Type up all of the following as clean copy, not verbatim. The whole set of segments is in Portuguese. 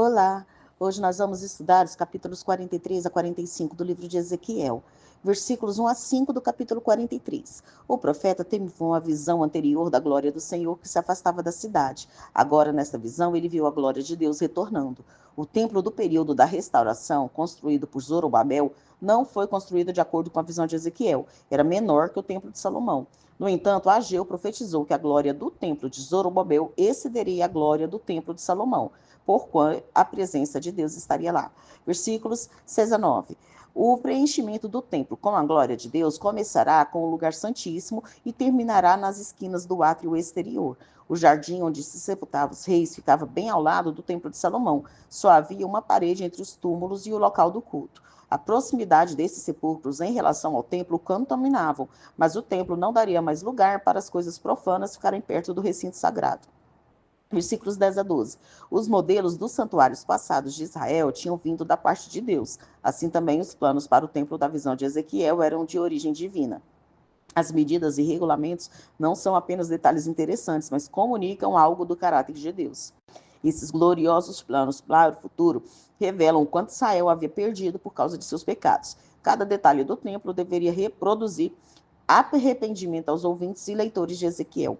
Olá! Hoje nós vamos estudar os capítulos 43 a 45 do livro de Ezequiel, versículos 1 a 5 do capítulo 43. O profeta teve uma visão anterior da glória do Senhor que se afastava da cidade. Agora, nesta visão, ele viu a glória de Deus retornando. O templo do período da restauração, construído por Zorobabel, não foi construído de acordo com a visão de Ezequiel. Era menor que o templo de Salomão. No entanto, Ageu profetizou que a glória do templo de Zorobabel excederia a glória do templo de Salomão, porquanto a presença de Deus estaria lá. Versículos 6 a 9. O preenchimento do templo com a glória de Deus começará com o lugar santíssimo e terminará nas esquinas do átrio exterior. O jardim onde se sepultavam os reis ficava bem ao lado do templo de Salomão. Só havia uma parede entre os túmulos e o local do culto. A proximidade desses sepulcros em relação ao templo o contaminavam, mas o templo não daria mais lugar para as coisas profanas ficarem perto do recinto sagrado. Versículos 10 a 12. Os modelos dos santuários passados de Israel tinham vindo da parte de Deus. Assim também os planos para o templo da visão de Ezequiel eram de origem divina. As medidas e regulamentos não são apenas detalhes interessantes, mas comunicam algo do caráter de Deus. Esses gloriosos planos para o futuro revelam o quanto Israel havia perdido por causa de seus pecados. Cada detalhe do templo deveria reproduzir arrependimento aos ouvintes e leitores de Ezequiel.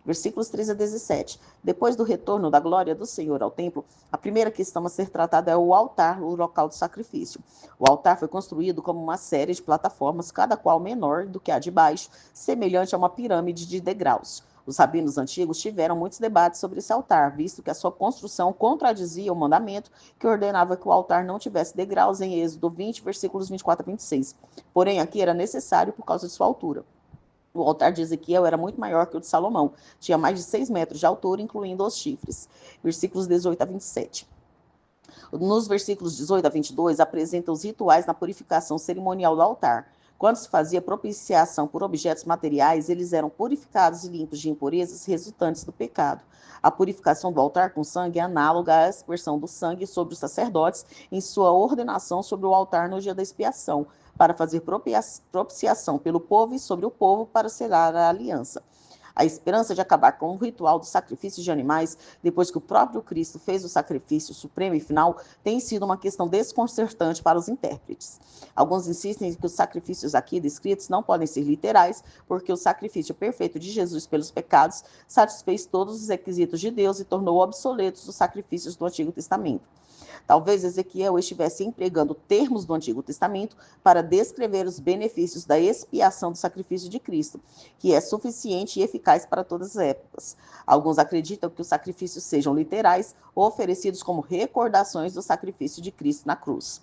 Versículos 13 a 17. Depois do retorno da glória do Senhor ao templo, a primeira questão a ser tratada é o altar, o local do sacrifício. O altar foi construído como uma série de plataformas, cada qual menor do que a de baixo, semelhante a uma pirâmide de degraus. Os rabinos antigos tiveram muitos debates sobre esse altar, visto que a sua construção contradizia o mandamento que ordenava que o altar não tivesse degraus em Êxodo 20, versículos 24 a 26. Porém, aqui era necessário por causa de sua altura. O altar de Ezequiel era muito maior que o de Salomão. Tinha mais de 6 metros de altura, incluindo os chifres. Versículos 18 a 27. Nos versículos 18 a 22, apresenta os rituais na purificação cerimonial do altar. Quando se fazia propiciação por objetos materiais, eles eram purificados e limpos de impurezas resultantes do pecado. A purificação do altar com sangue é análoga à aspersão do sangue sobre os sacerdotes em sua ordenação sobre o altar no dia da expiação, para fazer propiciação pelo povo e sobre o povo para selar a aliança. A esperança de acabar com o ritual do sacrifício de animais, depois que o próprio Cristo fez o sacrifício supremo e final, tem sido uma questão desconcertante para os intérpretes. Alguns insistem que os sacrifícios aqui descritos não podem ser literais, porque o sacrifício perfeito de Jesus pelos pecados satisfez todos os requisitos de Deus e tornou obsoletos os sacrifícios do Antigo Testamento. Talvez Ezequiel estivesse empregando termos do Antigo Testamento para descrever os benefícios da expiação do sacrifício de Cristo, que é suficiente e eficaz para todas as épocas. Alguns acreditam que os sacrifícios sejam literais ou oferecidos como recordações do sacrifício de Cristo na cruz.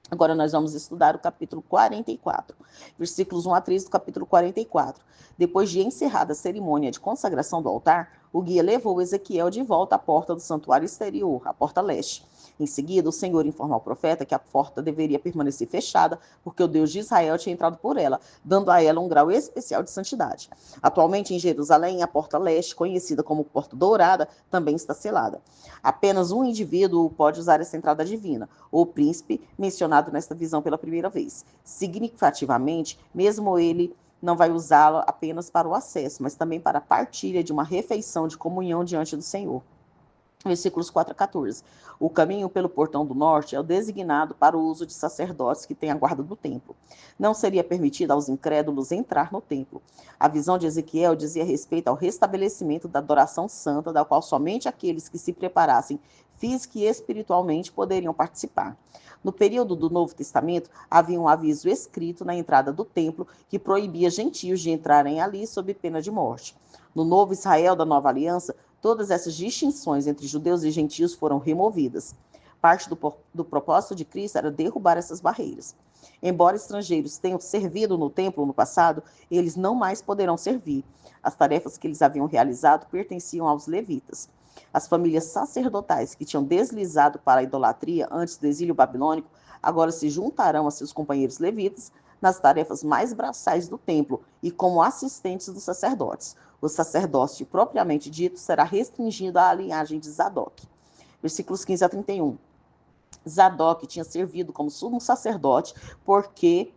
Agora nós vamos estudar o capítulo 44, versículos 1 a 3 do capítulo 44. Depois de encerrada a cerimônia de consagração do altar, o guia levou Ezequiel de volta à porta do santuário exterior, a porta leste. Em seguida, o Senhor informa ao profeta que a porta deveria permanecer fechada, porque o Deus de Israel tinha entrado por ela, dando a ela um grau especial de santidade. Atualmente, em Jerusalém, a porta leste, conhecida como Porta Dourada, também está selada. Apenas um indivíduo pode usar essa entrada divina, o príncipe, mencionado nesta visão pela primeira vez. Significativamente, mesmo ele não vai usá-la apenas para o acesso, mas também para a partilha de uma refeição de comunhão diante do Senhor. Versículos 4 a 14. O caminho pelo portão do norte é o designado para o uso de sacerdotes que têm a guarda do templo. Não seria permitido aos incrédulos entrar no templo. A visão de Ezequiel dizia respeito ao restabelecimento da adoração santa, da qual somente aqueles que se preparassem física e espiritualmente poderiam participar. No período do Novo Testamento, havia um aviso escrito na entrada do templo que proibia gentios de entrarem ali sob pena de morte. No novo Israel da Nova Aliança, todas essas distinções entre judeus e gentios foram removidas. Parte do propósito de Cristo era derrubar essas barreiras. Embora estrangeiros tenham servido no templo no passado, eles não mais poderão servir. As tarefas que eles haviam realizado pertenciam aos levitas. As famílias sacerdotais que tinham deslizado para a idolatria antes do exílio babilônico agora se juntarão a seus companheiros levitas nas tarefas mais braçais do templo e como assistentes dos sacerdotes. O sacerdócio propriamente dito será restringido à linhagem de Zadok. Versículos 15 a 31. Zadok tinha servido como sumo sacerdote porque,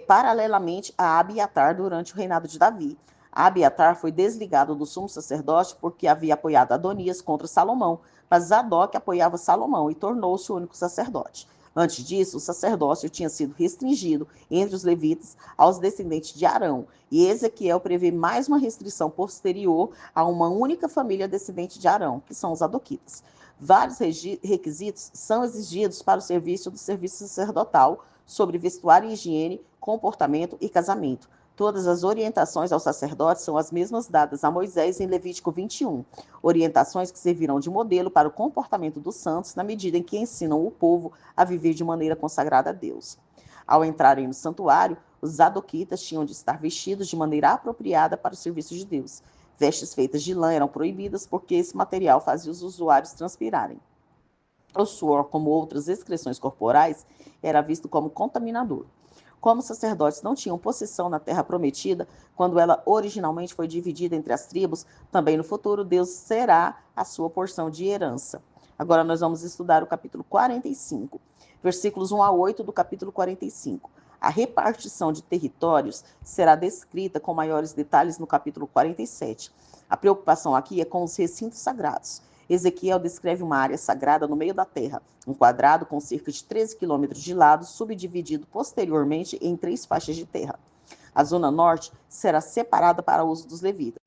paralelamente a Abiatar durante o reinado de Davi. Abiatar foi desligado do sumo sacerdote porque havia apoiado Adonias contra Salomão, mas Zadok apoiava Salomão e tornou-se o único sacerdote. Antes disso, o sacerdócio tinha sido restringido entre os levitas aos descendentes de Arão, e Ezequiel prevê mais uma restrição posterior a uma única família descendente de Arão, que são os Zadoquitas. Vários requisitos são exigidos para o serviço do serviço sacerdotal sobre vestuário e higiene, comportamento e casamento. Todas as orientações aos sacerdotes são as mesmas dadas a Moisés em Levítico 21, orientações que servirão de modelo para o comportamento dos santos na medida em que ensinam o povo a viver de maneira consagrada a Deus. Ao entrarem no santuário, os zadoquitas tinham de estar vestidos de maneira apropriada para o serviço de Deus. Vestes feitas de lã eram proibidas porque esse material fazia os usuários transpirarem. O suor, como outras excreções corporais, era visto como contaminador. Como os sacerdotes não tinham possessão na terra prometida, quando ela originalmente foi dividida entre as tribos, também no futuro Deus será a sua porção de herança. Agora nós vamos estudar o capítulo 45, versículos 1 a 8 do capítulo 45. A repartição de territórios será descrita com maiores detalhes no capítulo 47. A preocupação aqui é com os recintos sagrados. Ezequiel descreve uma área sagrada no meio da terra, um quadrado com cerca de 13 quilômetros de lado, subdividido posteriormente em 3 faixas de terra. A zona norte será separada para o uso dos levitas.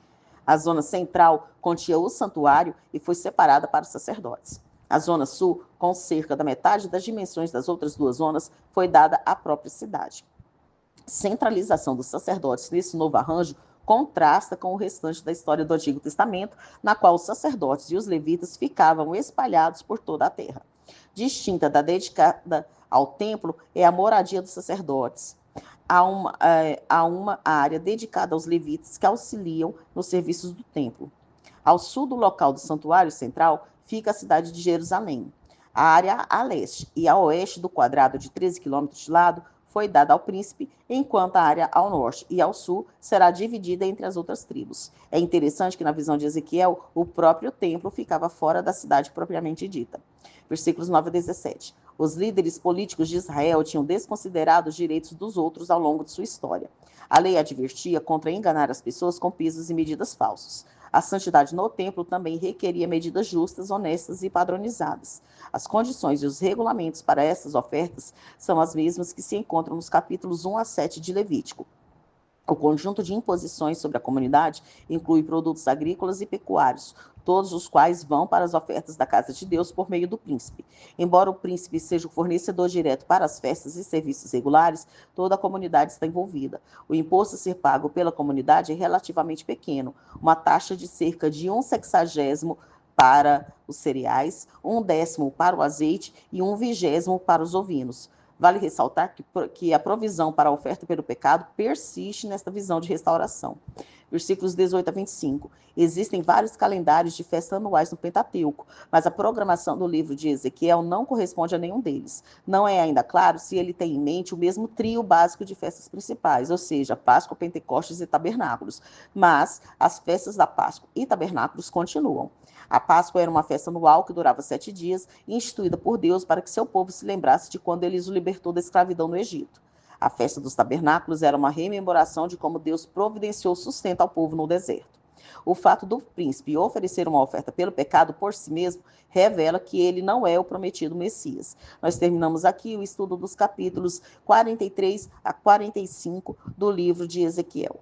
A zona central continha o santuário e foi separada para os sacerdotes. A zona sul, com cerca da metade das dimensões das outras 2 zonas, foi dada à própria cidade. Centralização dos sacerdotes nesse novo arranjo contrasta com o restante da história do Antigo Testamento, na qual os sacerdotes e os levitas ficavam espalhados por toda a terra. Distinta da dedicada ao templo é a moradia dos sacerdotes. Há uma área dedicada aos levitas que auxiliam nos serviços do templo. Ao sul do local do santuário central fica a cidade de Jerusalém. A área a leste e a oeste do quadrado de 13 quilômetros de lado foi dada ao príncipe, enquanto a área ao norte e ao sul será dividida entre as outras tribos. É interessante que na visão de Ezequiel, o próprio templo ficava fora da cidade propriamente dita. Versículos 9 a 17. Os líderes políticos de Israel tinham desconsiderado os direitos dos outros ao longo de sua história. A lei advertia contra enganar as pessoas com pesos e medidas falsos. A santidade no templo também requeria medidas justas, honestas e padronizadas. As condições e os regulamentos para essas ofertas são as mesmas que se encontram nos capítulos 1 a 7 de Levítico. O conjunto de imposições sobre a comunidade inclui produtos agrícolas e pecuários, todos os quais vão para as ofertas da casa de Deus por meio do príncipe. Embora o príncipe seja o fornecedor direto para as festas e serviços regulares, toda a comunidade está envolvida. O imposto a ser pago pela comunidade é relativamente pequeno, uma taxa de cerca de 1/60 para os cereais, 1/10 para o azeite e 1/20 para os ovinos. Vale ressaltar que a provisão para a oferta pelo pecado persiste nesta visão de restauração. Versículos 18 a 25. Existem vários calendários de festas anuais no Pentateuco, mas a programação do livro de Ezequiel não corresponde a nenhum deles. Não é ainda claro se ele tem em mente o mesmo trio básico de festas principais, ou seja, Páscoa, Pentecostes e Tabernáculos. Mas as festas da Páscoa e Tabernáculos continuam. A Páscoa era uma festa anual que durava 7 dias, instituída por Deus para que seu povo se lembrasse de quando ele os libertou da escravidão no Egito. A festa dos tabernáculos era uma rememoração de como Deus providenciou sustento ao povo no deserto. O fato do príncipe oferecer uma oferta pelo pecado por si mesmo revela que ele não é o prometido Messias. Nós terminamos aqui o estudo dos capítulos 43 a 45 do livro de Ezequiel.